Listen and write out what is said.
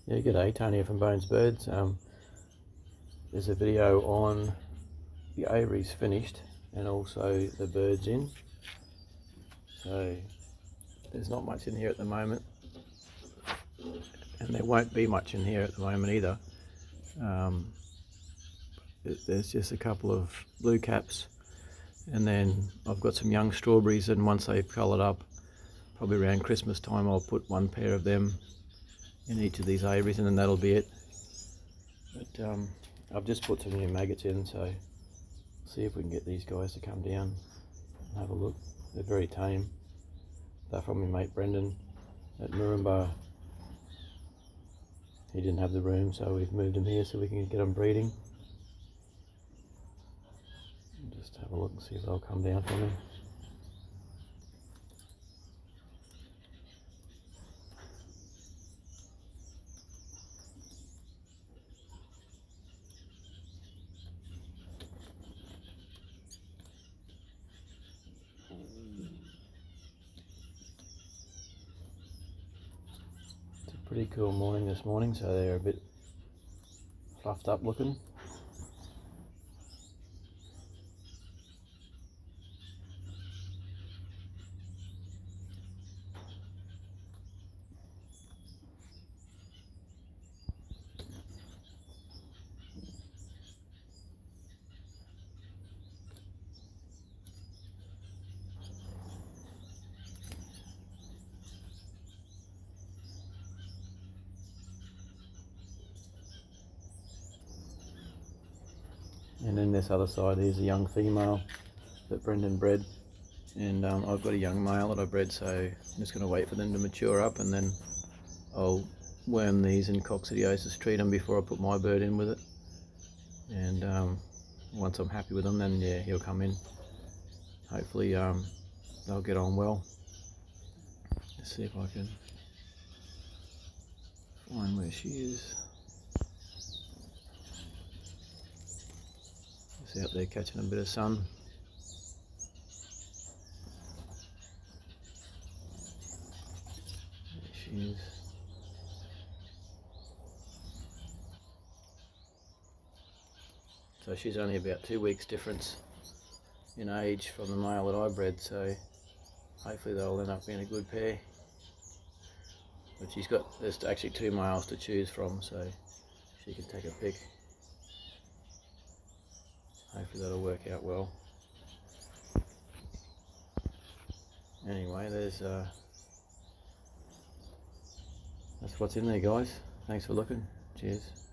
Yeah, g'day, Tony from Bones Birds. There's a video on the aviaries finished and also the birds in. So there's not much in here at the moment, and there won't be much in here at the moment either. There's just a couple of blue caps, and then I've got some young strawberries, and once they've coloured up, probably around Christmas time, I'll put one pair of them in each of these aviaries, and then that'll be it. But I've just put some new maggots in, so see if we can get these guys to come down and have a look. They're very tame. They're from my mate Brendan at Moorumba. He didn't have the room, so we've moved them here so we can get them breeding. Just have a look and see if they'll come down for me. Pretty cool morning this morning, so they're a bit fluffed up looking. And then this other side, here's a young female that Brendan bred, and I've got a young male that I bred, so I'm just going to wait for them to mature up, and then I'll worm these in coccidiosis, treat them before I put my bird in with it. And once I'm happy with them, then yeah, he'll come in. Hopefully they'll get on well. Let's see if I can find where she is. She's out there catching a bit of sun. There she is. So she's only about 2 weeks difference in age from the male that I bred, so hopefully they'll end up being a good pair. But there's actually 2 males to choose from, so she can take a pick. Hopefully that'll work out well. Anyway, that's what's in there, guys. Thanks for looking. Cheers.